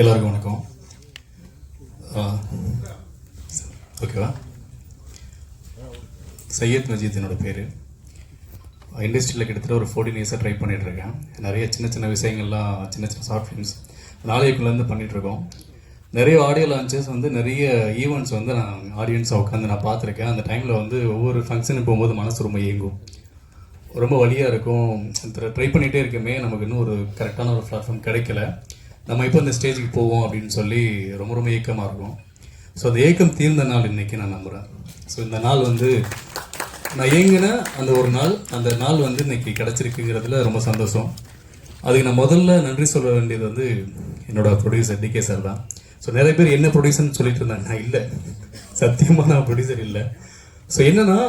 எல்லாருக்கும் வணக்கம். ஓகேவா? சையத் மஜீத் என்னோட பேர். இண்டஸ்ட்ரியில் கிட்டத்தட்ட ஒரு 14 இயர்ஸாக ட்ரை பண்ணிகிட்ருக்கேன். நிறைய சின்ன சின்ன விஷயங்கள்லாம், சின்ன சின்ன ஷார்ட் ஃபிலிம்ஸ் நாளைக்குள்ளேருந்து பண்ணிகிட்ருக்கோம். நிறைய ஆடியோ லான்ச்சஸ் நிறைய ஈவெண்ட்ஸ் நான் ஆடியன்ஸாக உட்காந்து நான் பார்த்துருக்கேன். அந்த டைமில் ஒவ்வொரு ஃபங்க்ஷனுக்கு போகும்போது மனசு ரொம்ப இயங்கும், ரொம்ப வலியாக இருக்கும். ட்ரை பண்ணிகிட்டே இருக்கமே, நமக்கு இன்னும் ஒரு கரெக்டான ஒரு பிளாட்ஃபார்ம் கிடைக்கல, நம்ம இப்போ இந்த ஸ்டேஜுக்கு போவோம் அப்படின்னு சொல்லி ரொம்ப ரொம்ப ஏக்கமாக இருக்கும். ஸோ அந்த ஏக்கம் தீர்ந்த நாள் இன்றைக்கி நான் நம்புகிறேன். ஸோ இந்த நாள் நான் ஏங்கின அந்த ஒரு நாள், அந்த நாள் இன்றைக்கி கிடச்சிருக்குங்கிறதுல ரொம்ப சந்தோஷம். அதுக்கு நான் முதல்ல நன்றி சொல்ல வேண்டியது என்னோடய ப்ரொடியூசர் டிகே சார் தான். ஸோ நிறைய பேர் என்ன ப்ரொடியூசர்னு சொல்லிட்டு இருந்தாங்க. நான் இல்லை, சத்தியமாக நான் ப்ரொடியூசர் இல்லை. ஸோ என்னென்னா,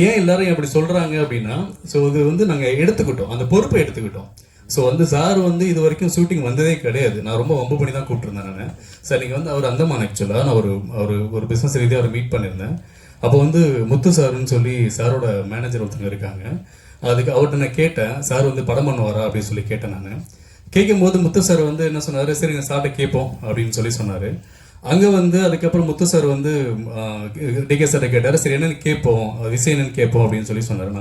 ஏன் எல்லாரும் அப்படி சொல்கிறாங்க அப்படின்னா, ஸோ இது நாங்கள் எடுத்துக்கிட்டோம், அந்த பொறுப்பை எடுத்துக்கிட்டோம். ஸோ சார் இது வரைக்கும் ஷூட்டிங் வந்ததே கிடையாது. நான் ரொம்ப வம்பு பண்ணி தான் கூப்பிட்டுருந்தேன் நான். சார் நீங்கள் அவர் அந்தமான் ஆக்சுவலாக நான் ஒரு பிஸ்னஸ் ரீதியாக அவரை மீட் பண்ணியிருந்தேன். அப்போ முத்து சாருன்னு சொல்லி சாரோட மேனேஜர் ஒருத்தங்க இருக்காங்க. அதுக்கு அவர்கிட்ட நான் கேட்டேன், சார் படம் பண்ணுவாரா அப்படின்னு சொல்லி கேட்டேன். நான் கேட்கும்போது முத்து சார் என்ன சொன்னார், சரி நான் சார்ட்ட கேட்போம் அப்படின்னு சொல்லி சொன்னார். அங்கே அதுக்கப்புறம் முத்து சார் டிகே சார்ட்ட கேட்டார், சரி என்னென்னு கேட்போம், விஷயம் என்னன்னு கேட்போம் அப்படின்னு சொல்லி சொன்னார்.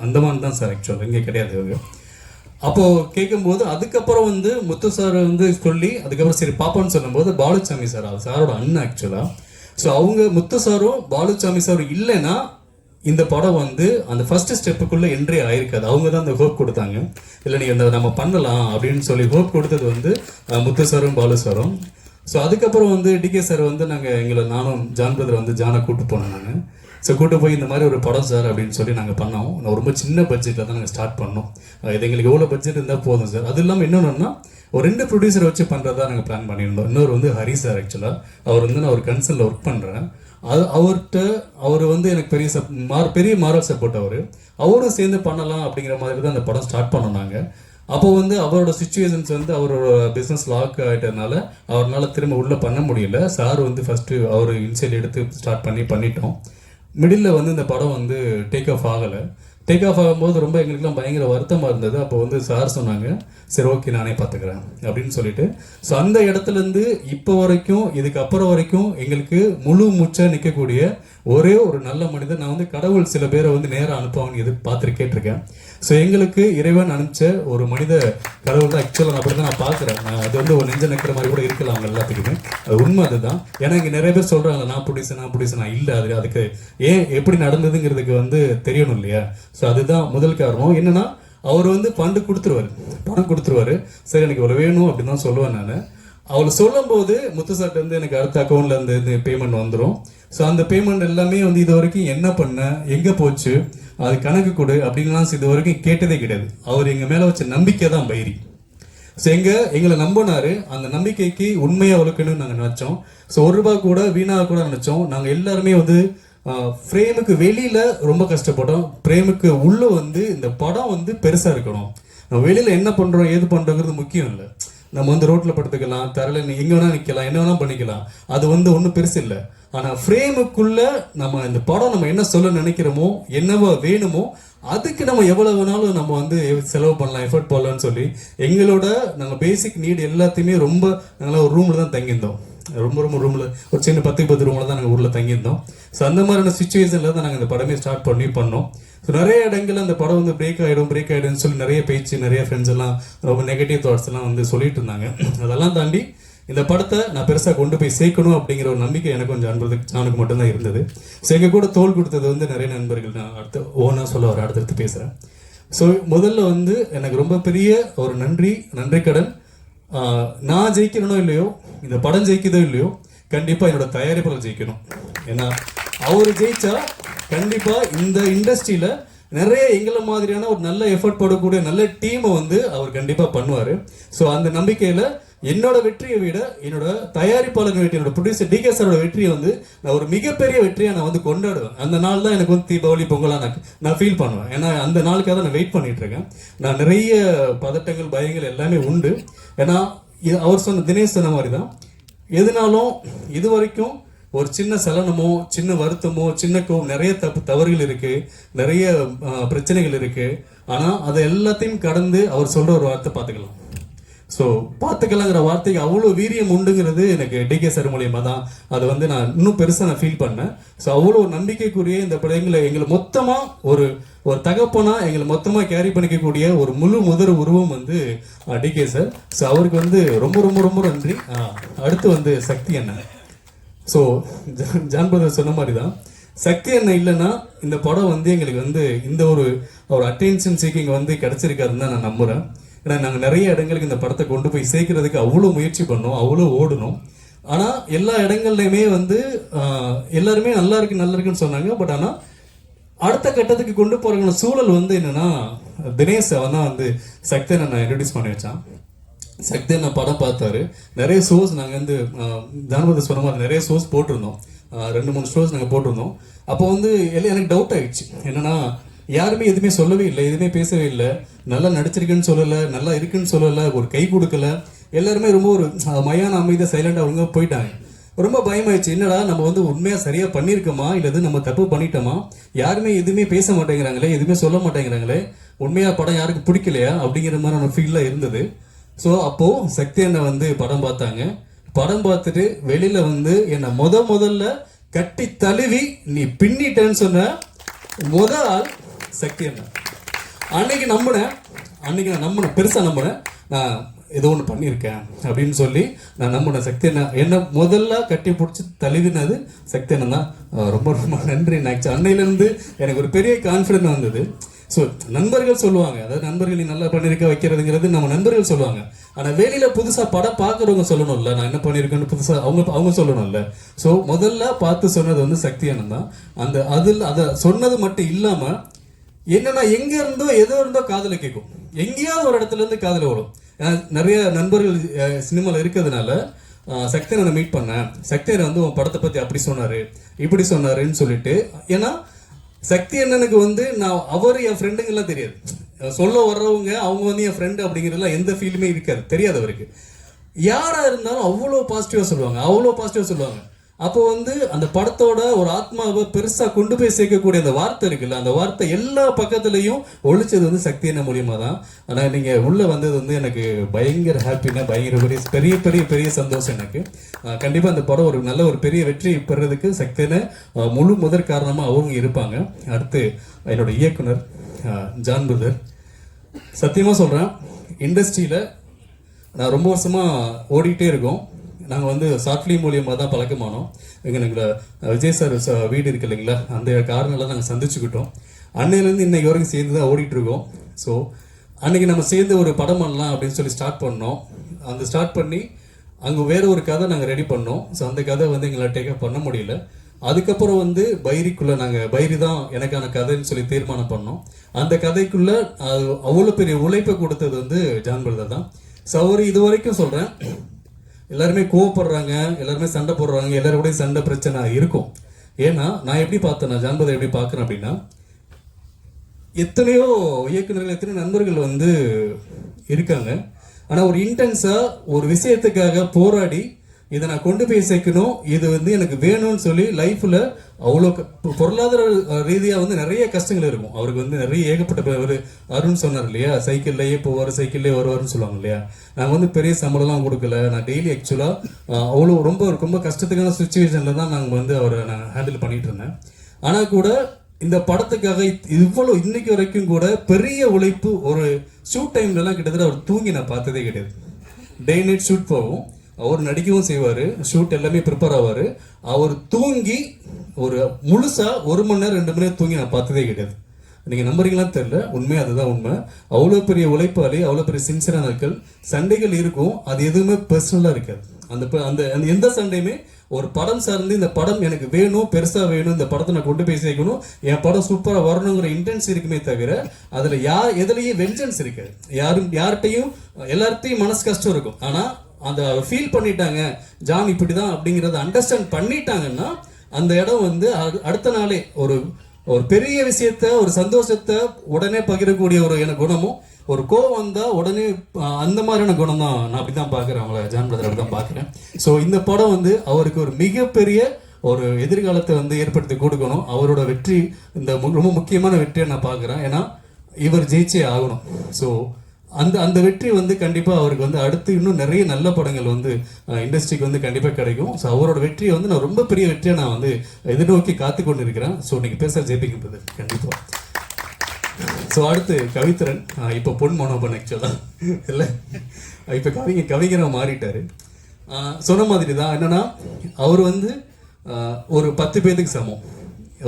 அந்தமான் தான் சார் ஆக்சுவலாக, இங்கே கிடையாது. அப்போது கேட்கும்போது அதுக்கப்புறம் முத்து சார் சொல்லி அதுக்கப்புறம் சரி பாப்பான்னு சொல்லும்போது பாலுசாமி சார், சாரோட அண்ணன் ஆக்சுவலாக. ஸோ அவங்க முத்து சாரும் பாலுசாமி சாரும் இல்லைன்னா இந்த படம் அந்த ஃபர்ஸ்ட் ஸ்டெப்புக்குள்ளே என்ட்ரி ஆயிருக்காது. அவங்க தான் அந்த ஹோப் கொடுத்தாங்க, இல்லை நீ நம்ம பண்ணலாம் அப்படின்னு சொல்லி ஹோப் கொடுத்தது முத்து சாரும் பாலு சாரும். ஸோ அதுக்கப்புறம் டிகே சார் நானும் ஜான் பிரதர் ஜானை கூப்பிட்டு போனேன் நான். ஸோ கூட்டு போய் இந்த மாதிரி ஒரு படம் சார் அப்படின்னு சொல்லி நாங்கள் பண்ணோம். நான் ரொம்ப சின்ன பட்ஜெட்டில் தான் நாங்கள் ஸ்டார்ட் பண்ணோம். இது எங்களுக்கு எவ்வளோ பட்ஜெட் இருந்தால் போதும் சார். அது இல்லாமல் இன்னொன்னா, ஒரு 2 ப்ரொடியூசரை வச்சு பண்ணுறதா நாங்கள் பிளான் பண்ணியிருந்தோம். இன்னொரு ஹரி சார் ஆக்சுவலாக, நான் ஒரு கன்சர்னில் ஒர்க் பண்ணுறேன். அவர் எனக்கு பெரிய மாரல் சப்போர்ட். அவரும் சேர்ந்து பண்ணலாம் அப்படிங்கிற மாதிரி தான் அந்த படம் ஸ்டார்ட் பண்ணோம் நாங்கள். அப்போ அவரோட சுச்சுவேஷன்ஸ் அவரோட பிஸ்னஸ் லாக் ஆகிட்டதுனால அவரால் திரும்ப உள்ளே பண்ண முடியல. சார் ஃபஸ்ட்டு அவர் இன்சைட் எடுத்து ஸ்டார்ட் பண்ணிட்டோம். மிடில் இந்த படம் டேக் ஆஃப் ஆகலை. டேக் ஆஃப் ஆகும்போது ரொம்ப எங்களுக்குலாம் பயங்கர வருத்தமாக இருந்தது. அப்போ சார் சொன்னாங்க, சரி ஓகே நானே பார்த்துக்கிறேன் அப்படின்னு சொல்லிட்டு. ஸோ அந்த இடத்துலேருந்து இப்போ வரைக்கும், இதுக்கப்புறம் வரைக்கும் எங்களுக்கு முழு மூச்சாக நிற்கக்கூடிய ஒரே ஒரு நல்ல மனிதர். நான் கடவுள் சில பேரை நேராக அனுப்புவாங்கன்னு கேட்டிருக்கேன். ஸோ எங்களுக்கு இறைவன் அனுப்பிச்ச ஒரு மனித கடவுள் தான் ஆக்சுவலாக. நான் அப்படி தான் நான் பார்க்குறேன். அது ஒரு நெஞ்ச நிற்கிற மாதிரி கூட இருக்கலாம் அவங்க எல்லாத்துக்குமே. அது உண்மை அதுதான். ஏன்னா இங்கே நிறைய பேர் சொல்கிறாங்க நான் ப்ரொடியூசர் நான் இல்லை. அதுக்கு ஏன் எப்படி நடந்ததுங்கிறதுக்கு தெரியணும் இல்லையா? ஸோ அதுதான் முதல் காரணம். என்னன்னா, அவர் ஃபண்டு கொடுத்துருவாரு, பணம் கொடுத்துருவாரு. சரி எனக்கு இவ்வளோ வேணும் அப்படின்னு தான் சொல்லுவேன் நான். அவளை சொல்லும் போது முத்து சார்ட்ட எனக்கு அடுத்த அக்கௌண்ட்ல இந்த பேமெண்ட் வந்துடும். ஸோ அந்த பேமெண்ட் எல்லாமே இது வரைக்கும் என்ன பண்ண, எங்கே போச்சு, அது கணக்கு கொடு அப்படின்லாம் இது வரைக்கும் கேட்டதே கிடையாது. அவர் எங்கள் மேலே வச்ச நம்பிக்கை தான் பைரி. ஸோ எங்களை நம்பினாரு. அந்த நம்பிக்கைக்கு உண்மையாக வளர்க்கணும்னு நாங்கள் நினச்சோம். ஸோ ₹1 கூட வீணாக கூட நினச்சோம். நாங்கள் எல்லாருமே ஃப்ரேமுக்கு வெளியில் ரொம்ப கஷ்டப்பட்டோம். ஃப்ரேமுக்கு உள்ளே இந்த படம் பெருசாக இருக்கணும். நம்ம வெளியில் என்ன பண்ணுறோம் ஏது பண்ணுறோங்கிறது முக்கியம் இல்லை. நம்ம ரோட்டில் படுத்துக்கலாம், தரையில் எங்கே வேணால் நிற்கலாம், என்ன வேணால் பண்ணிக்கலாம். அது ஒன்றும் பெருசு இல்லை. ஆனால் ஃப்ரேமுக்குள்ளே நம்ம இந்த படம் நம்ம என்ன சொல்ல நினைக்கிறோமோ, என்னவோ வேணுமோ, அதுக்கு நம்ம எவ்வளோ வேணாலும் நம்ம செலவு பண்ணலாம், எஃபர்ட் போடலாம்னு சொல்லி எங்களோட நாங்கள் பேசிக் நீட் எல்லாத்தையுமே நாங்களாம் ஒரு ரூமில் தான் தங்கியிருந்தோம். ரொம்ப ரூமில் ஒரு சின்ன 10 ரூமில் தான் நாங்கள் ஊரில் தங்கியிருந்தோம். ஸோ அந்த சுச்சுவேஷனில் தான் நாங்கள் இந்த படமே ஸ்டார்ட் பண்ணோம். ஸோ நிறைய இடங்களில் அந்த படம் பிரேக் ஆகிடும்னு சொல்லி நிறைய பேச்சு, நிறைய ஃப்ரெண்ட்ஸ் எல்லாம் ரொம்ப நெகட்டிவ் தாட்ஸ் எல்லாம் சொல்லிட்டு இருந்தாங்க. அதெல்லாம் தாண்டி இந்த படத்தை நான் பெருசாக கொண்டு போய் சேர்க்கணும் அப்படிங்கிற ஒரு நம்பிக்கை எனக்கு கொஞ்சம் அன்புக்கு மட்டும்தான் இருந்தது. ஸோ எங்கள் கூட தோல் கொடுத்தது நிறைய நண்பர்கள். நான் அடுத்து ஓனாக சொல்ல வர அடுத்தடுத்து பேசுகிறேன். ஸோ முதல்ல எனக்கு ரொம்ப பெரிய ஒரு நன்றி கடன். நான் ஜெயிக்கிறனோ இல்லையோ, இந்த படம் ஜெயிக்குதோ இல்லையோ, கண்டிப்பாக என்னோட தயாரிப்பாளர் ஜெயிக்கணும். ஏன்னா அவர் ஜெயிச்சா கண்டிப்பாக இந்த இண்டஸ்ட்ரியில் நிறைய எங்களை மாதிரியான ஒரு நல்ல எஃபர்ட் போடக்கூடிய நல்ல டீமை அவர் கண்டிப்பாக பண்ணுவார். ஸோ அந்த நம்பிக்கையில் என்னோட வெற்றியை விட என்னோட தயாரிப்பாளர் வெற்றி, என்னோட ப்ரொடியூசர் டிகே சாரோட வெற்றியை நான் ஒரு மிகப்பெரிய வெற்றியை நான் கொண்டாடுவேன். அந்த நாள் தான் எனக்கு தீபாவளி பொங்கலாக நான் ஃபீல் பண்ணுவேன். ஏன்னா அந்த நாளுக்காக தான் நான் வெயிட் பண்ணிட்டு இருக்கேன். நான் நிறைய பதட்டங்கள், பயங்கள் எல்லாமே உண்டு. ஏன்னா அவர் சொன்ன, தினேஷ் சொன்ன மாதிரி தான், எதுனாலும் இது வரைக்கும் ஒரு சின்ன சலனமோ, சின்ன வருத்தமோ, சின்ன கோவம், நிறைய தவறுகள் இருக்கு, நிறைய பிரச்சனைகள் இருக்கு. ஆனால் அதை எல்லாத்தையும் கடந்து அவர் சொல்ற ஒரு வார்த்தை பார்த்துக்கலாம், ஸோ பார்த்துக்கலாங்கிற வார்த்தைக்கு அவ்வளோ வீரியம் உண்டுங்கிறது எனக்கு டிகே சார் மூலியமாக தான் அது வந்து நான் இன்னும் பெருசாக நான் ஃபீல் பண்ணேன். ஸோ அவ்வளோ நம்பிக்கைக்குரிய இந்த பிள்ளைங்களை எங்களை மொத்தமாக ஒரு ஒரு தகப்பனா எங்களை மொத்தமாக கேரி பண்ணிக்கக்கூடிய ஒரு முதல் உருவம் வந்து டிகே சார். ஸோ அவருக்கு வந்து ரொம்ப ரொம்ப ரொம்ப நன்றி. அடுத்து வந்து சக்தி அண்ணன். ஸோ ஜான் பிரதர் சொன்ன மாதிரி தான் சக்தி அண்ணன் இல்லைன்னா இந்த படம் வந்து எங்களுக்கு வந்து இந்த ஒரு அட்டென்ஷன் சீக்கிங் வந்து கிடைச்சிருக்காதுன்னு தான் நான் நம்புகிறேன். ஏன்னா நாங்கள் நிறைய இடங்களுக்கு இந்த படத்தை கொண்டு போய் சேர்க்கறதுக்கு அவ்வளோ முயற்சி பண்ணோம், அவ்வளோ ஓடணும். ஆனால் எல்லா இடங்கள்லையுமே வந்து எல்லாருமே நல்லா இருக்குன்னு சொன்னாங்க. பட் ஆனால் அடுத்த கட்டத்துக்கு கொண்டு போகிற சூழல் வந்து என்னன்னா தினேஷ் அவன் தான் வந்து சக்தி அண்ணன் இன்ட்ரடியூஸ் பண்ணி வச்சான். சக்தி அண்ணன் படம் பார்த்தாரு. நிறைய ஷோஸ் நாங்கள் வந்து ஜானபதி சொன்ன மாதிரி நிறைய ஷோஸ் போட்டிருந்தோம். 2-3 ஷோஸ் நாங்கள் போட்டிருந்தோம். அப்போ வந்து எனக்கு டவுட் ஆயிடுச்சு. என்னன்னா யாருமே எதுவுமே சொல்லவே இல்லை, எதுவுமே பேசவே இல்லை. நல்லா நடிச்சிருக்குன்னு சொல்லலை, நல்லா இருக்குன்னு சொல்லலை, ஒரு கை கொடுக்கல. எல்லாருமே ரொம்ப ஒரு மயான அமைதியாக சைலண்டாக அவங்க போயிட்டாங்க. ரொம்ப பயமாயிடுச்சு. என்னடா நம்ம வந்து உண்மையாக சரியாக பண்ணியிருக்கோமா இல்லை நம்ம தப்பு பண்ணிட்டோமா? யாருமே எதுவுமே பேச மாட்டேங்கிறாங்களே, எதுவுமே சொல்ல மாட்டேங்கிறாங்களே, உண்மையாக படம் யாருக்கு பிடிக்கலையா அப்படிங்கிற மாதிரி நம்ம ஃபீல்லாம் இருந்தது. ஸோ அப்போது சக்தி அண்ணன் வந்து படம் பார்த்தாங்க. படம் பார்த்துட்டு வெளியில் வந்து என்னை முதல்ல கட்டி தழுவி நீ பின்னிட்டேன்னு சொன்ன ஆள் சக்தி அண்ணன். அன்னைக்கு நான் நம்பினேன், பெருசாக நம்பினேன். நான் ஏதோ ஒன்று பண்ணியிருக்கேன் அப்படின்னு சொல்லி நான் நம்பினேன். சக்தி அண்ணன் என்ன முதல்ல கட்டி பிடிச்சி தழுவினது சக்தி அண்ணன் தான். ரொம்ப ரொம்ப நன்றி. நான் அன்னையிலேருந்து எனக்கு ஒரு பெரிய கான்ஃபிடன்ஸ் வந்தது. ஸோ நண்பர்கள் சொல்லுவாங்க, அதாவது நண்பர்கள் நீ நல்லா பண்ணியிருக்க வைக்கிறதுங்கிறது நம்ம நண்பர்கள் சொல்லுவாங்க. ஆனால் வெளியில் புதுசாக படம் பார்க்குறவங்க சொல்லணும்ல, நான் என்ன பண்ணியிருக்கேன்னு புதுசாக அவங்க சொல்லணும்ல. ஸோ முதல்ல பார்த்து சொன்னது வந்து சக்தி அண்ணன் தான். அதை சொன்னது மட்டும் இல்லாமல் என்னன்னா எங்க இருந்தோ எதோ இருந்தோ காதல கேட்கும், எங்கேயாவது ஒரு இடத்துல இருந்து காதல வரும். நிறைய நண்பர்கள் சினிமாவில் இருக்கிறதுனால சக்தியனை மீட் பண்ணேன். சக்தியனை வந்து உன் படத்தை பற்றி அப்படி சொன்னாரு இப்படி சொன்னாருன்னு சொல்லிட்டு. ஏன்னா சக்தி அண்ணனுக்கு வந்து நான் அவர் என் ஃப்ரெண்டுங்கெல்லாம் தெரியாது. சொல்ல வர்றவங்க அவங்க வந்து என் ஃப்ரெண்டு அப்படிங்கிறதுலாம் எந்த ஃபீலுமே இருக்காது, தெரியாது அவருக்கு. யாரா இருந்தாலும் அவ்வளோ பாசிட்டிவாக சொல்லுவாங்க. அப்போ வந்து அந்த படத்தோட ஒரு ஆத்மாவை பெருசா கொண்டு போய் சேர்க்கக்கூடிய அந்த வார்த்தை இருக்குல்ல, அந்த வார்த்தை எல்லா பக்கத்துலையும் ஒழிச்சது வந்து சக்தி அண்ணன் மூலியமா தான். ஆனா நீங்க உள்ள வந்தது வந்து எனக்கு பயங்கர ஹாப்பினா, பயங்கர பெரிய பெரிய பெரிய சந்தோஷம் எனக்கு. கண்டிப்பா அந்த படம் ஒரு நல்ல ஒரு பெரிய வெற்றி பெறதுக்கு சக்தி அண்ணன் முதற் காரணமா அவங்க இருப்பாங்க. அடுத்து என்னோட இயக்குனர் ஜான் பிரதர். சத்தியமா சொல்றேன், இண்டஸ்ட்ரியில நான் ரொம்ப வருஷமா ஓடிட்டே இருக்கோம். நாங்கள் வந்து ஷார்ட் ஃபிலிம் மூலியமாக தான் பழக்கமானோம். எங்களோட விஜய் சார் வீடு இருக்கு இல்லைங்களா, அந்த காரணங்களாக நாங்கள் சந்திச்சுக்கிட்டோம். அன்னையிலேருந்து இன்னைக்கு வரைக்கும் சேர்ந்து தான் ஓடிட்டுருக்கோம். ஸோ அன்னைக்கு நம்ம சேர்ந்து ஒரு படம் பண்ணலாம் அப்படின்னு சொல்லி ஸ்டார்ட் பண்ணோம். அந்த ஸ்டார்ட் பண்ணி அங்கே வேற ஒரு கதை நாங்கள் ரெடி பண்ணோம். ஸோ அந்த கதை வந்து எங்களால் டேக்கப் பண்ண முடியல. அதுக்கப்புறம் வந்து பைரிக்குள்ளே பைரி தான் எனக்கான கதைன்னு சொல்லி தீர்மானம் பண்ணோம். அந்த கதைக்குள்ளே அவ்வளோ பெரிய உழைப்பை கொடுத்தது வந்து ஜான் பிரதர் தான். ஸோ அவர் இது வரைக்கும் சொல்கிறேன், எல்லாருமே கோவப்படுறாங்க, எல்லாருமே சண்டை போடுறாங்க, எல்லாருக்கூடையும் சண்டை பிரச்சனை இருக்கும். ஏன்னா நான் எப்படி பார்த்தேன்னா, ஜான்பதை எப்படி பார்க்குறேன் அப்படின்னா, எத்தனையோ இயக்குநர்கள் எத்தனையோ நண்பர்கள் வந்து இருக்காங்க. ஆனால் ஒரு இன்டென்ஸாக ஒரு விஷயத்துக்காக போராடி இதை நான் கொண்டு போய் சேர்க்கணும், இது வந்து எனக்கு வேணும்னு சொல்லி லைஃப்பில் அவ்வளோ பொருளாதார ரீதியாக வந்து நிறைய கஷ்டங்கள் இருக்கும். அவருக்கு வந்து நிறைய ஏகப்பட்ட ஒரு அருண் சொன்னார் இல்லையா, சைக்கிள்லேயே போவார் சைக்கிள்லேயே வருவார்னு சொல்லுவாங்க இல்லையா. நான் வந்து பெரிய சம்பளம்லாம் கொடுக்கல, நான் டெய்லி ஆக்சுவலாக அவ்வளோ ரொம்ப கஷ்டத்துக்கான சுச்சுவேஷனில் தான் நாங்கள் வந்து அவரை நான் ஹேண்டில் பண்ணிகிட்டு இருந்தேன். ஆனால் கூட இந்த படத்துக்காக இவ்வளோ இன்னைக்கு வரைக்கும் கூட பெரிய உழைப்பு. ஒரு ஷூட் டைம்லலாம் கிட்டத்தட்ட அவர் தூங்கி நான் பார்த்ததே கிடையாது. டே நைட் ஷூட் போகும், அவர் நடிக்கவும் செய்வார், ஷூட் எல்லாமே ப்ரிப்பேர் ஆவார். அவர் தூங்கி ஒரு முழுசாக 1 மணி நேரம் 2 மணி நேரம் தூங்கி நான் பார்த்ததே கிடையாது. நீங்கள் நம்புறீங்களான்னு தெரியல, உண்மையாக அதுதான் உண்மை. அவ்வளோ பெரிய உழைப்பாளி, அவ்வளோ பெரிய சின்சியரான ஆட்கள். சண்டைகள் இருக்கும், அது எதுவுமே பர்சனலாக இருக்காது. அந்த எந்த சண்டையுமே ஒரு படம் சார்ந்து இந்த படம் எனக்கு வேணும், பெருசாக வேணும், இந்த படத்தை நான் கொண்டு போய் சேர்க்கணும், என் படம் சூப்பராக வரணுங்கிற இன்டென்ஸ் இருக்குமே தவிர அதில் எதுலேயும் வெஞ்சன்ஸ் இருக்காது. யார்கிட்டையும் எல்லார்ட்டையும் மனசு கஷ்டம் இருக்கும். ஆனால் அந்த ஃபீல் பண்ணிட்டாங்க, ஜான் இப்படி தான் அப்படிங்கிறத அண்டர்ஸ்டாண்ட் பண்ணிட்டாங்கன்னா அந்த இடம் வந்து அடுத்த நாளே ஒரு பெரிய விஷயத்த, ஒரு சந்தோஷத்தை உடனே பகிரக்கூடிய ஒரு எனக்கு குணமும், ஒரு கோவம் வந்தால் உடனே அந்த மாதிரியான குணம் தான் நான் அப்படி தான் பார்க்குறேன். அவங்கள ஜான் பிரதர் அப்படி தான் பார்க்குறேன். ஸோ இந்த படம் வந்து அவருக்கு ஒரு மிகப்பெரிய ஒரு எதிர்காலத்தை வந்து ஏற்படுத்தி கொடுக்கணும். அவரோட வெற்றி இந்த ரொம்ப முக்கியமான வெற்றியை நான் பார்க்குறேன். ஏன்னா இவர் ஜெயிச்சே ஆகணும். ஸோ அந்த அந்த வெற்றி வந்து கண்டிப்பாக அவருக்கு வந்து அடுத்து இன்னும் நிறைய நல்ல படங்கள் வந்து இண்டஸ்ட்ரிக்கு வந்து கண்டிப்பாக கிடைக்கும். ஸோ அவரோட வெற்றியை வந்து நான் ரொம்ப பெரிய வெற்றியை நான் வந்து எதிர்நோக்கி காத்து கொண்டு இருக்கிறேன். ஸோ நீங்கள் பேச ஜெயிப்பிங்க பிரதர் கண்டிப்பாக. ஸோ அடுத்து கவித்திரன், இப்போ பொன் மனோபன் ஆக்சுவலாக இல்லை, இப்போ கவிஞராக மாறிட்டார். சொன்ன மாதிரி தான் என்னன்னா, அவர் வந்து ஒரு 10 பேருக்கு சமம்.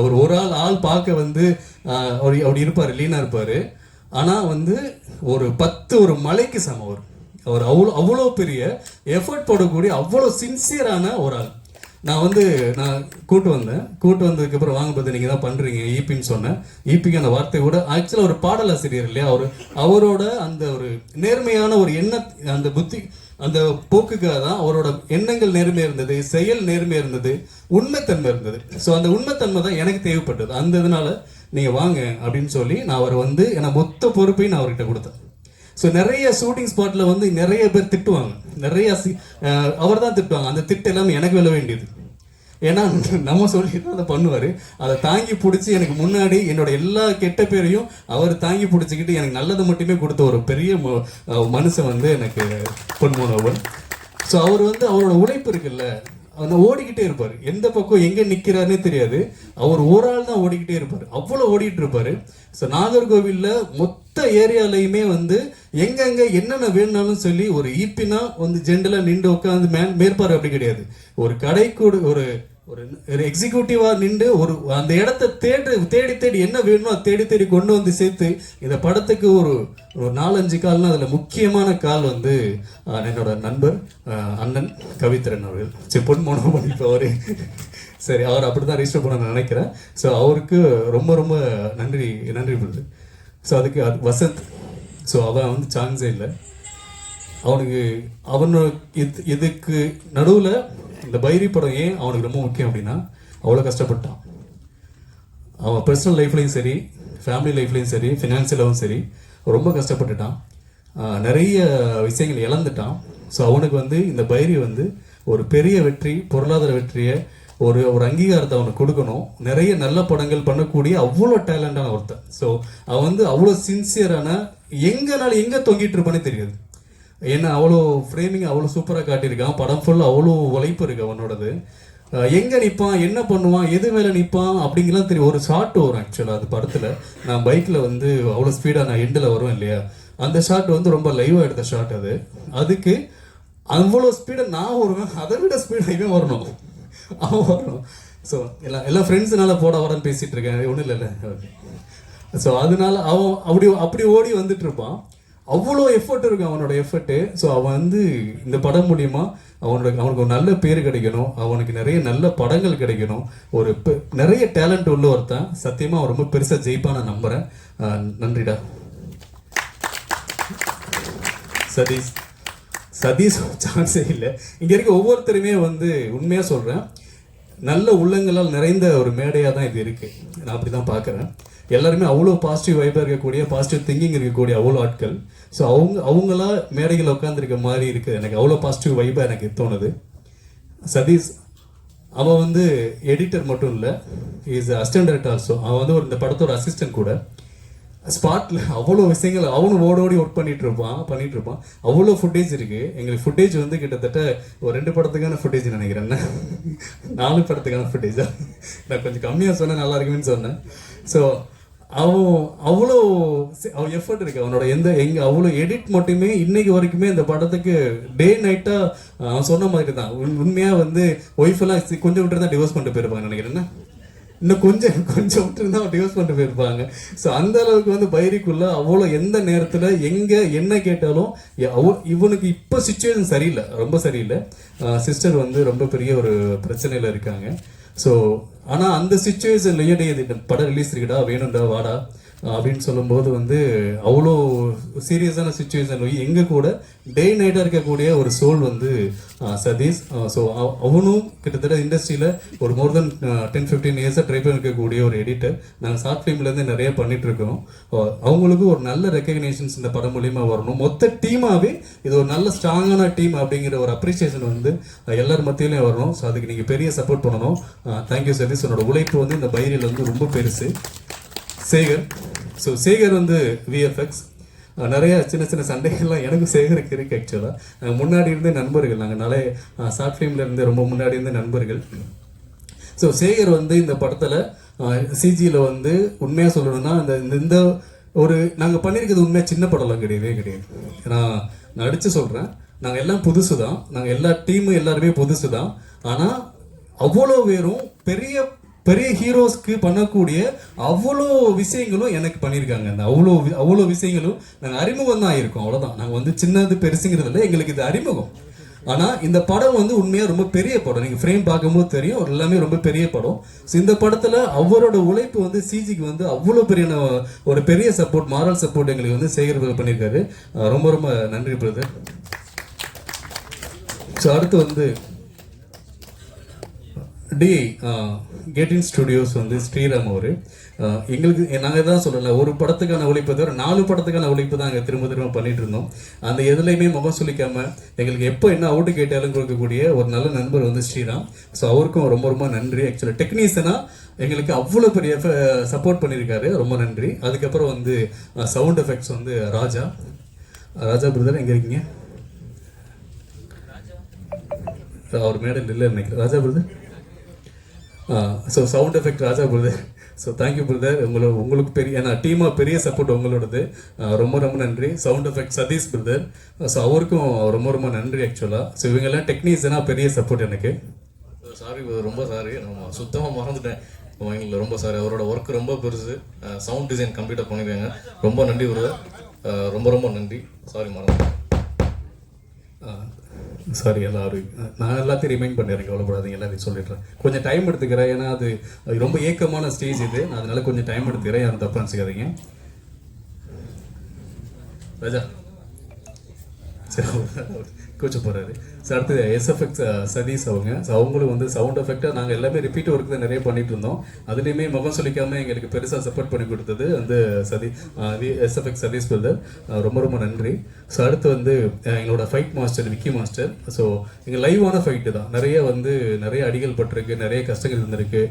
ஒரு ஆள் பார்க்க வந்து அப்படி இருப்பார், லீனாக இருப்பார். ஆனால் வந்து ஒரு மலைக்கு சமம். அவர் அவ்வளோ பெரிய எஃபர்ட் போடக்கூடிய அவ்வளோ சின்சியரான ஒரு ஆள். நான் கூட்டு வந்ததுக்கப்புறம் வாங்க பார்த்து நீங்கள் தான் பண்ணுறீங்க ஈபின்னு சொன்னேன். ஈபிக்கு அந்த வார்த்தை கூட ஆக்சுவலாக ஒரு பாடலாசிரியர் இல்லையா, அவரோட அந்த ஒரு நேர்மையான ஒரு அந்த புத்தி அந்த போக்குக்காக தான் அவரோட எண்ணங்கள் நேர்மையாக இருந்தது, செயல் நேர்மையாக இருந்தது, உண்மைத்தன்மை இருந்தது. ஸோ அந்த உண்மைத்தன்மை தான் எனக்கு தேவைப்பட்டது. அந்த இதனால நீங்கள் வாங்க அப்படின்னு சொல்லி நான் அவர் வந்து என்னை மொத்த பொறுப்பையும் நான் அவர்கிட்ட கொடுத்தேன். ஸோ நிறைய ஷூட்டிங் ஸ்பாட்டில் வந்து நிறைய பேர் திட்டுவாங்க, அவர் தான் திட்டுவாங்க. அந்த திட்டு எல்லாமே எனக்கு விழ வேண்டியது. ஏன்னா நம்ம சொல்லி தான் அதை பண்ணுவார். அதை தாங்கி பிடிச்சி எனக்கு முன்னாடி என்னோட எல்லா கெட்ட பேரையும் அவர் தாங்கி பிடிச்சிக்கிட்டு எனக்கு நல்லது மட்டுமே கொடுத்த ஒரு பெரிய மனுஷன் வந்து எனக்கு பொன் மனோபன். ஸோ அவர் வந்து அவரோட உழைப்பு இருக்குல்ல, அந்த ஓடிக்கிட்டே இருப்பார். எந்த பக்கம் எங்கே நிற்கிறாருன்னே தெரியாது. அவர் ஒரு ஆள் தான் ஓடிக்கிட்டே இருப்பார், அவ்வளோ ஓடிட்டு இருப்பார். ஸோ நாகர்கோவிலில் மொத்த ஏரியாலையுமே வந்து எங்கெங்கே என்னென்ன வேணும்னாலும் சொல்லி ஒரு ஈப்பினா வந்து ஜென்ரலாக நின்று உட்காந்து மேற்பார் அப்படி கிடையாது. ஒரு கடைக்கூட ஒரு எக்ஸிக்யூட்டிவா நின்று அந்த இடத்த தேடி என்ன வேணுமோ அதை தேடி கொண்டு வந்து சேர்த்து இந்த படத்துக்கு ஒரு 4-5 கால்னா அதில் முக்கியமான கால் வந்து என்னோட நண்பர் அண்ணன் கவித்திரன் அவர்கள். சரி, பொன் மனோபன் இப்போ அவரு சரி, அவர் அப்படிதான் ரெஜிஸ்டர் பண்ண நினைக்கிறேன். ஸோ அவருக்கு ரொம்ப ரொம்ப நன்றி பண்ணுது. ஸோ அதுக்கு வசந்த், ஸோ அவன் வந்து சான்ஸே இல்லை. இதுக்கு நடுவில் இந்த பைரி படம் ஏன் அவனுக்கு ரொம்ப முக்கியம் அப்படின்னா, அவ்வளோ கஷ்டப்பட்டான். அவன் பர்சனல் லைஃப்லையும் சரி, ஃபேமிலி லைஃப்லையும் சரி, ஃபினான்சியலாகவும் சரி ரொம்ப கஷ்டப்பட்டுட்டான். நிறைய விஷயங்கள் இழந்துட்டான். ஸோ அவனுக்கு வந்து இந்த பைரி வந்து ஒரு பெரிய வெற்றி, பொருளாதார வெற்றியை, ஒரு அங்கீகாரத்தை அவனுக்கு கொடுக்கணும். நிறைய நல்ல படங்கள் பண்ணக்கூடிய அவ்வளோ டேலண்டான ஒருத்தன். ஸோ அவன் வந்து அவ்வளோ சின்சியரான, எங்கே தொங்கிட்டு இருப்பானே தெரியாது. ஏன்னா அவ்வளோ ஃப்ரேமிங் அவ்வளோ சூப்பராக காட்டியிருக்கான். படம் ஃபுல்லாக அவ்வளோ உழைப்பு இருக்கு அவனோடது. எங்கே நிற்பான், என்ன பண்ணுவான், எது மேலே நிற்பான் அப்படிங்கலாம் தெரியும். ஒரு ஷாட் வரும் ஆக்சுவலாக அது படத்தில். நான் பைக்கில் வந்து அவ்வளோ ஸ்பீடாக நான் எண்டில் வருவேன் இல்லையா, அந்த ஷாட் வந்து ரொம்ப லைவாக எடுத்த ஷாட் அது. அதுக்கு அவ்வளோ ஸ்பீடாக நான் வருவேன், அதை விட ஸ்பீடாக இவன் வரணும், அவன் வரணும். ஸோ எல்லாம் ஃப்ரெண்ட்ஸுனால வரன்னு பேசிகிட்டு இருக்கேன், ஒன்றும் இல்லைல்ல. ஸோ அதனால அவன் அப்படி ஓடி வந்துட்டு இருப்பான். அவ்வளோ எஃபர்ட் இருக்கும் அவனோட எஃபர்ட்டு. ஸோ அவன் வந்து இந்த படம் மூலியமா அவனுக்கு ஒரு நல்ல பேர் கிடைக்கணும், அவனுக்கு நிறைய நல்ல படங்கள் கிடைக்கணும். நிறைய டேலண்ட் உள்ள ஒருத்தன். சத்தியமா அவன் ரொம்ப பெருசா ஜெயிப்பா நான் நம்புறேன். நன்றிடா சதீஷ் சான்ஸே இல்லை. இங்க இருக்க ஒவ்வொருத்தருமே வந்து உண்மையா சொல்றேன், நல்ல உள்ளங்களால் நிறைந்த ஒரு மேடையாக தான் இது இருக்கு. நான் அப்படிதான் பார்க்குறேன். எல்லாருமே அவ்வளோ பாசிட்டிவ் வைப்பாக இருக்கக்கூடிய, பாசிட்டிவ் திங்கிங் இருக்கக்கூடிய அவ்வளோ ஆட்கள். ஸோ அவங்களா மேடைகள் உட்காந்துருக்க மாதிரி இருக்குது. எனக்கு அவ்வளோ பாசிட்டிவ் வைப்பாக எனக்கு தோணுது. சதீஷ் அவன் வந்து எடிட்டர் மட்டும் இல்லை, இஸ் அசிஸ்டன்ட் டைரக்டர் ஆல்சோ. அவன் வந்து இந்த படத்தோட அசிஸ்டன்ட் கூட. ஸ்பாட்டில் அவ்வளோ விஷயங்கள் அவனும் ஓடோடி ஒர்க் பண்ணிட்டு இருப்பான். அவ்வளோ ஃபுட்டேஜ் இருக்குது. எங்களுக்கு ஃபுட்டேஜ் வந்து கிட்டத்தட்ட ஒரு 2 படத்துக்கான ஃபுட்டேஜ் நினைக்கிறேன், 4 படத்துக்கான ஃபுட்டேஜா. நான் கொஞ்சம் கம்மியாக சொன்னேன், நல்லா இருக்குன்னு சொன்னேன். ஸோ அவ்வளோ எஃபர்ட் இருக்கு அவனோட. அவ்வளோ எடிட் மட்டுமே இன்னைக்கு வரைக்குமே இந்த படத்துக்கு டே நைட்டாக அவன் சொன்ன மாதிரி தான். உண்மையாக வந்து ஒய்ஃபெல்லாம் கொஞ்சம் விட்டு தான் டிவோர்ஸ் பண்ணிட்டு போயிருப்பாங்க நினைக்கிறேன்னா, இன்னும் கொஞ்சம் விட்டுருந்தா டிவோர்ஸ் பண்ணிட்டு போயிருப்பாங்க. ஸோ அந்த அளவுக்கு வந்து பைரிக்குள்ள அவ்வளோ எந்த நேரத்தில் எங்கே என்ன கேட்டாலும் இவனுக்கு இப்போ சுச்சுவேஷன் சரியில்லை, ரொம்ப சரியில்லை. சிஸ்டர் வந்து ரொம்ப பெரிய ஒரு பிரச்சனையில் இருக்காங்க. ஸோ ஆனால் அந்த சுச்சுவேஷன்லையும் இது படம் ரிலீஸ் இருக்குடா, வேணும்டா வாடா அப்படின்னு சொல்லும்போது வந்து அவ்வளோ சீரியஸான சுச்சுவேஷன் எங்கே கூட டே நைட்டாக இருக்கக்கூடிய ஒரு சோல் வந்து சதீஷ். ஸோ அவனும் கிட்டத்தட்ட இண்டஸ்ட்ரியில் ஒரு மோர் தென் 10-15 இயர்ஸாக ட்ரை பண்ணிருக்கக்கூடிய ஒரு எடிட்டர். நாங்கள் ஷார்ட் ஃபிலிம்லேருந்து நிறைய பண்ணிகிட்ருக்கோம். அவங்களுக்கும் ஒரு நல்ல ரெக்கக்னேஷன்ஸ் இந்த படம் மூலியமாக வரணும். மொத்த டீமாகவே இது ஒரு நல்ல ஸ்ட்ராங்கான டீம் அப்படிங்கிற ஒரு அப்ரிசியேஷன் வந்து எல்லார் மத்தியிலையும் வரணும். ஸோ அதுக்கு நீங்கள் பெரிய சப்போர்ட் பண்ணணும். தேங்க்யூ சதீஷ். என்னோட உழைப்பு வந்து இந்த பைரியில் வந்து ரொம்ப பெருசு. சேகர் வந்து விஎஃப்எக்ஸ். நிறைய சின்ன சின்ன சண்டைகள்லாம் எனக்கும் சேகருக்கு இருக்குது ஆக்சுவலாக. நாங்கள் முன்னாடி இருந்த நண்பர்கள், நாங்கள் நிறைய ஷார்ட் ஃபிலிமில் இருந்து ரொம்ப முன்னாடி இருந்த நண்பர்கள். ஸோ சேகர் வந்து இந்த படத்தில் சிஜியில் வந்து உண்மையாக சொல்லணும்னா இந்த ஒரு நாங்கள் பண்ணியிருக்கிறது உண்மையாக சின்ன படம்லாம் கிடையவே கிடையாது. நான் அடித்து சொல்கிறேன், நாங்கள் எல்லாம் புதுசு தான், நாங்கள் எல்லா டீமும் எல்லாருமே புதுசு தான். ஆனால் அவ்வளோ பேரும் பெரிய பெரிய ஹீரோஸ்க்கு பண்ணக்கூடிய அவ்வளோ விஷயங்களும் எனக்கு பண்ணியிருக்காங்க. அந்த அவ்வளோ விஷயங்களும் நாங்கள் அறிமுகம் தான் ஆயிருக்கோம், அவ்வளோதான். நாங்கள் வந்து சின்னது பெருசுங்கிறதில்ல, எங்களுக்கு இது அறிமுகம். ஆனால் இந்த படம் வந்து உண்மையாக ரொம்ப பெரிய படம். நீங்கள் ஃப்ரேம் பார்க்கும்போது தெரியும், எல்லாமே ரொம்ப பெரிய படம். ஸோ இந்த படத்தில் அவரோட உழைப்பு வந்து சிஜிக்கு வந்து அவ்வளோ பெரிய ஒரு பெரிய சப்போர்ட், மாரல் சப்போர்ட் எங்களுக்கு வந்து சேகர் பண்ணியிருக்காரு. ரொம்ப ரொம்ப நன்றி பிரதர். ஸோ அடுத்து வந்து கேட்டின் ஸ்டுடியோஸ் வந்து ஸ்ரீராம் அவர் எங்களுக்கு, நாங்கள் தான் சொல்லலை, ஒரு படத்துக்கான உழைப்பை தவிர 4 படத்துக்கான உழைப்பு தான் அங்கே திரும்ப திரும்ப பண்ணிட்டு இருந்தோம். அந்த எதுலையுமே முகம் சொல்லிக்காமல் எங்களுக்கு எப்போ என்ன அவுட்டு கேட்டாலும் கொடுக்கக்கூடிய ஒரு நல்ல நண்பர் வந்து ஸ்ரீராம். ஸோ அவருக்கும் ரொம்ப ரொம்ப நன்றி. ஆக்சுவலாக டெக்னீஷியனாக எங்களுக்கு அவ்வளோ பெரிய சப்போர்ட் பண்ணியிருக்காரு, ரொம்ப நன்றி. அதுக்கப்புறம் வந்து சவுண்ட் எஃபெக்ட்ஸ் வந்து ராஜா பிரதர் எங்கே இருக்கீங்க? அவர் மேடல் இல்லை நினைக்கிறேன். ராஜா பிரதர். ஸோ சவுண்ட் எஃபெக்ட் ராஜா பிரதர். So thank you brother. உங்களுக்கு பெரிய ஏன்னா டீமாக பெரிய சப்போர்ட் உங்களோடது. ரொம்ப ரொம்ப நன்றி. Sound effect Sathish brother. So அவருக்கும் ரொம்ப ரொம்ப நன்றி ஆக்சுவலாக. ஸோ இவங்கெல்லாம் டெக்னீஷியனாக பெரிய சப்போர்ட் எனக்கு. சாரி, ரொம்ப சாரி, நம்ம சுத்தமாக மறந்துட்டேன். எங்களுக்கு ரொம்ப சாரி. அவரோட ஒர்க் ரொம்ப பெருசு. சவுண்ட் டிசைன் கம்ப்ளீட்டாக பண்ணியிருக்காங்க. ரொம்ப நன்றி பிரதர், ரொம்ப ரொம்ப நன்றி. சாரி மறந்துட்டேன். சாரி எல்லாரும், நான் எல்லாத்தையும் ரிமைண்ட் பண்ணிடுறேன், கவலைப்படாதீங்க, எல்லாத்தையும் சொல்லிடுறேன். கொஞ்சம் டைம் எடுத்துக்கிறேன், ஏன்னா அது ரொம்ப ஏக்கமான ஸ்டேஜ் இது, அதனால கொஞ்சம் டைம் எடுத்துக்கிறேன், யாரும் தப்பாக நினச்சிக்காதீங்க. ராஜா சரி கூச்ச போகிறாரு. ஸோ அடுத்து எஸ்எஃப்எக்ஸ் சதீஷ் அவங்க. ஸோ அவங்களும் வந்து சவுண்ட் எஃபெக்டாக நாங்கள் எல்லாமே ரிப்பீட் ஒர்க் தான் நிறைய பண்ணிட்டு இருந்தோம். அதுலேயுமே முகம் சொல்லிக்காமல் எங்களுக்கு பெருசாக சப்போர்ட் பண்ணி கொடுத்தது வந்து எஸ்எஃப்எக்ஸ் சதீஷ் பிரதர். ரொம்ப ரொம்ப நன்றி. ஸோ அடுத்து வந்து எங்களோட fight master Vicky master. So எங்கள் லைவான ஃபைட்டு தான், நிறைய அடிகள் பட்டிருக்கு, நிறைய கஷ்டங்கள் இருந்திருக்கு.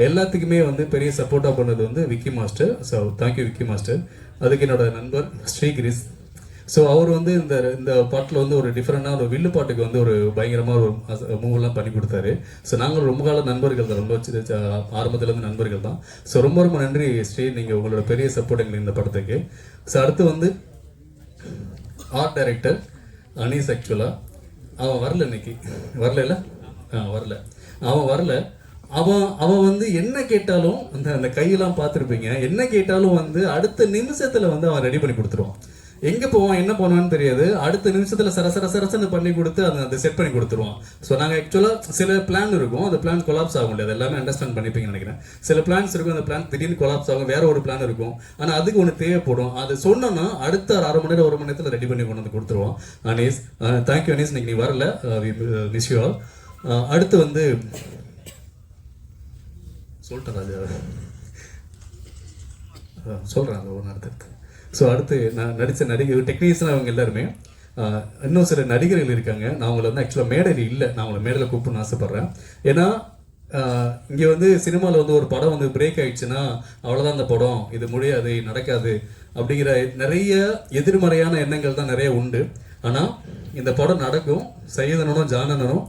எல்லாத்துக்குமே வந்து பெரிய சப்போர்ட்டாக பண்ணது வந்து Vicky master. So thank you Vicky master. அதுக்கு என்னோட நண்பர் ஸ்ரீகிரிஸ். ஸோ அவர் வந்து இந்த பாட்டில் வந்து ஒரு டிஃப்ரெண்டான ஒரு வில்லு பாட்டுக்கு வந்து ஒரு பயங்கரமாக ஒரு மூவெல்லாம் பண்ணி கொடுத்தாரு. ஸோ நாங்கள் ரொம்ப கால நண்பர்கள் தான், ரொம்ப ஆரம்பத்துலேருந்து நண்பர்கள் தான். ஸோ ரொம்ப ரொம்ப நன்றி ஸ்ரீ, நீங்கள் உங்களோட பெரிய சப்போர்ட் எங்களுக்கு இந்த படத்துக்கு. ஸோ அடுத்து வந்து ஆர்ட் டைரக்டர் அனீஸ். ஆக்சுவலாக அவன் வரல, இன்னைக்கு வரல, அவன் வரல. அவன் வந்து என்ன கேட்டாலும் அந்த கையெல்லாம் பார்த்துருப்பீங்க, என்ன கேட்டாலும் வந்து அடுத்த நிமிஷத்தில் வந்து அவன் ரெடி பண்ணி கொடுத்துருவான். எங்கே போவான் என்ன பண்ணுவான்னு தெரியாது, அடுத்த நிமிஷத்தில் சரசரன்னு பண்ணி கொடுத்து அதை செட் பண்ணி கொடுத்துருவான். ஸோ நாங்கள் ஆக்சுவலாக சில பிளான் இருக்கும், அந்த பிளான் கொலாப்ஸ் ஆக முடியாது, எல்லாமே அண்டர்ஸ்டாண்ட் பண்ணிப்பீங்கன்னு நினைக்கிறேன். சில பிளான்ஸ் இருக்கும், அந்த பிளான் திடீர்னு கொலாப்ஸ் ஆகும், வேற ஒரு பிளான் இருக்கும். ஆனால் அதுக்கு ஒன்று தேவைப்படும், அது சொன்னோன்னா அடுத்த 1/2 மணி நேரம் 1 மணி நேரத்தில் ரெடி பண்ணி கொண்டு வந்து கொடுத்துருவான். அனீஸ், தேங்க்யூ அனீஸ், இன்னைக்கு நீ வரல, மிஸ் யூ ஆல். அடுத்து வந்து சொல்லிட்டேன் ராஜா, சொல்கிறேன் அது ஒரு நேரத்துக்கு. ஸோ அடுத்து நான் நடித்த நடிகர் டெக்னீஷியன் அவங்க எல்லாருமே. இன்னும் சில நடிகர்கள் இருக்காங்க, நான் அவங்கள வந்து ஆக்சுவலாக மேடையில் இல்லை, நான் அவங்கள மேடையில் கூப்பிடணும்னு ஆசைப்பட்றேன். ஏன்னா இங்கே வந்து சினிமாவில் வந்து ஒரு படம் வந்து பிரேக் ஆகிடுச்சுன்னா அவ்வளோதான், அந்த படம் இது முடியாது, நடக்காது அப்படிங்கிற நிறைய எதிர்மறையான எண்ணங்கள் தான் நிறைய உண்டு. ஆனால் இந்த படம் நடக்கும், சையதனும் ஜானனும்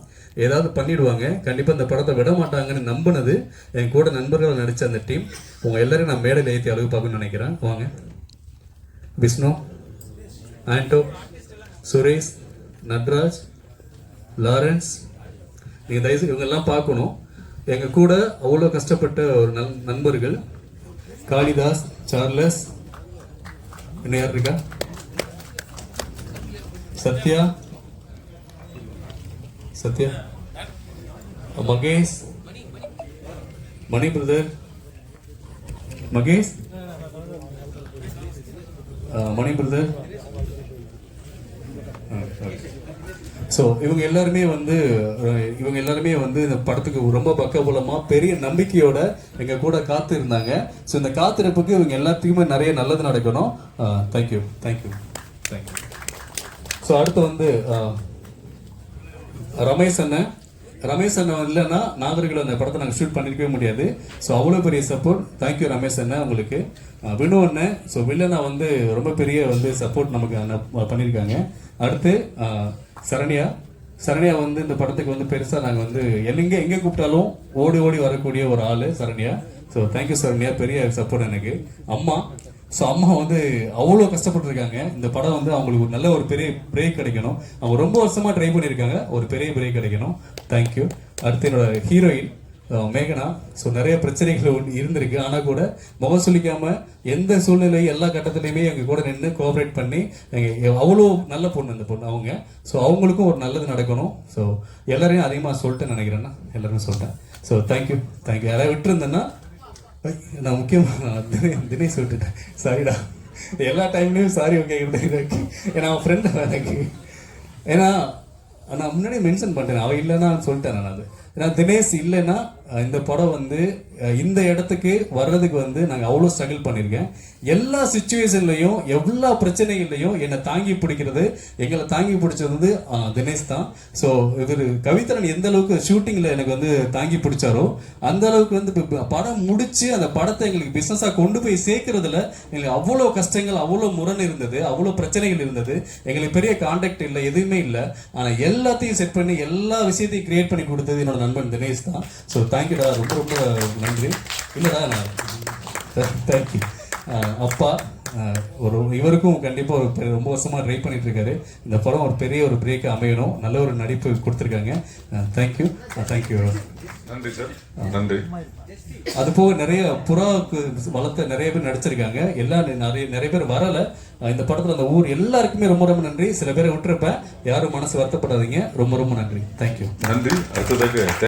ஏதாவது பண்ணிடுவாங்க, கண்டிப்பாக இந்த படத்தை விட மாட்டாங்கன்னு நம்பினது என் கூட நண்பர்கள் நடித்த அந்த டீம். உங்கள் எல்லாரையும் நான் மேடையில் ஏற்றி அளவு பார்க்கணும்னு நினைக்கிறேன். வாங்க, விஷ்ணு, ஆண்டோ, சுரேஷ், நட்ராஜ், லாரன்ஸ், நீங்கள் தயவுசெய்து இவங்கெல்லாம் பார்க்கணும். எங்கள் கூட அவ்வளோ கஷ்டப்பட்ட ஒரு நண்பர்கள். காளிதாஸ், சார்லஸ், இன்னும் யார் இருக்கா, சத்யா, மகேஷ், மணி பிரதர், மகேஷ், மணி பிரதர். ஸோ இவங்க எல்லாருமே வந்து இந்த படத்துக்கு ரொம்ப பக்கபலமாக பெரிய நம்பிக்கையோட எங்கள் கூட காத்து இருந்தாங்க. ஸோ இந்த காத்திருப்புக்கு இவங்க எல்லாத்துக்குமே நிறைய நல்லது நடக்கணும். தேங்க்யூ. ஸோ அடுத்து வந்து ரமேஷ் அண்ணன், ரமேஷ் அண்ணன் இல்லைன்னா நாகர்கள் அந்த படத்தை நாங்கள் ஷூட் பண்ணிருக்கவே முடியாது. ஸோ அவ்வளோ பெரிய சப்போர்ட். தேங்க்யூ ரமேஷ் அண்ணன் உங்களுக்கு. வினு அண்ணன் ஸோ வில்லனா வந்து ரொம்ப பெரிய வந்து சப்போர்ட் நமக்கு அண்ணன் பண்ணியிருக்காங்க. அடுத்து சரண்யா வந்து இந்த படத்துக்கு வந்து பெருசாக நாங்கள் வந்து எங்கே கூப்பிட்டாலும் ஓடி ஓடி வரக்கூடிய ஒரு ஆள் சரண்யா. ஸோ தேங்க்யூ சரண்யா, பெரிய சப்போர்ட் எனக்கு. அம்மா வந்து அவ்வளோ கஷ்டப்பட்டுருக்காங்க. இந்த படம் வந்து அவங்களுக்கு ஒரு நல்ல ஒரு பெரிய பிரேக் கிடைக்கணும். அவங்க ரொம்ப வருஷமாக ட்ரை பண்ணியிருக்காங்க, ஒரு பெரிய பிரேக் கிடைக்கணும். தேங்க்யூ. அடுத்து என்னோட ஹீரோயின் மேகனா. ஸோ நிறைய பிரச்சனைகள் இருந்திருக்கு, ஆனால் கூட முகம் சொல்லிக்காம எந்த சூழ்நிலை எல்லா கட்டத்துலையுமே எங்கள் கூட நின்று கோஆப்ரேட் பண்ணி அவ்வளோ நல்ல பொண்ணு அந்த பொண்ணு அவங்க. ஸோ அவங்களுக்கும் ஒரு நல்லது நடக்கணும். ஸோ எல்லாரையும் அதிகமாக சொல்லிட்டேன்னு நினைக்கிறேன்னா எல்லாரும் சொல்லிட்டேன். So thank you. யாராவது விட்டுருந்தேன்னா நான் முக்கியமாக தினேஷ் விட்டுட்டேன், சாரிடா. எல்லா டைம்லேயும் சாரி கேட்குறது ஏன்னா அவன் ஃப்ரெண்ட் எனக்கு. ஏன்னா நான் முன்னாடியே மென்ஷன் பண்ணிட்டேன், அவன் இல்லைன்னா சொல்லிட்டேன் நான். அது ஏன்னா தினேஷ் இல்லைன்னா இந்த படம் வந்து இந்த இடத்துக்கு வர்றதுக்கு வந்து நாங்கள் அவ்வளோ ஸ்ட்ரகிள் பண்ணியிருக்கேன். எல்லா சுச்சுவேஷன்லையும் எல்லா பிரச்சனைகள்லையும் என்னை தாங்கி பிடிக்கிறது, எங்களை தாங்கி பிடிச்சது வந்து தினேஷ் தான். ஸோ இவர் கவிதரன் எந்த அளவுக்கு ஷூட்டிங்கில் எனக்கு வந்து தாங்கி பிடிச்சாரோ அந்த அளவுக்கு வந்து படம் முடித்து அந்த படத்தை எங்களுக்கு பிஸ்னஸாக கொண்டு போய் சேர்க்கறதுல எங்களுக்கு அவ்வளோ கஷ்டங்கள், அவ்வளோ முரண் இருந்தது, அவ்வளோ பிரச்சனைகள் இருந்தது. எங்களுக்கு பெரிய கான்டாக்ட் இல்லை, எதுவுமே இல்லை. ஆனால் எல்லாத்தையும் செட் பண்ணி எல்லா விஷயத்தையும் கிரியேட் பண்ணி கொடுத்தது என்னோட நண்பன் தினேஷ் தான். ஸோ தேங்க்யூடா, ரொம்ப ரொம்ப நன்றி. இல்லைடா நான் தேங்க்யூ. அப்பா இவருக்கும் கண்டிப்பாக ஒரு ரொம்ப வருஷமாக ட்ரை பண்ணிட்டு இருக்காரு. இந்த படம் ஒரு பெரிய ஒரு பிரேக் அமையணும், நல்ல ஒரு நடிப்பு கொடுத்துருக்காங்க. தேங்க்யூ. நன்றி சார், நன்றி. அது போக நிறைய புறாவுக்கு வளர்த்த நிறைய பேர் நடிச்சிருக்காங்க. நிறைய பேர் வரலை இந்த படத்தில். அந்த ஊர் எல்லாருக்குமே ரொம்ப ரொம்ப நன்றி. சில பேரை விட்டுருப்பேன், யாரும் மனசு வருத்தப்படாதீங்க. ரொம்ப ரொம்ப நன்றி. தேங்க்யூ. நன்றி. அடுத்ததாக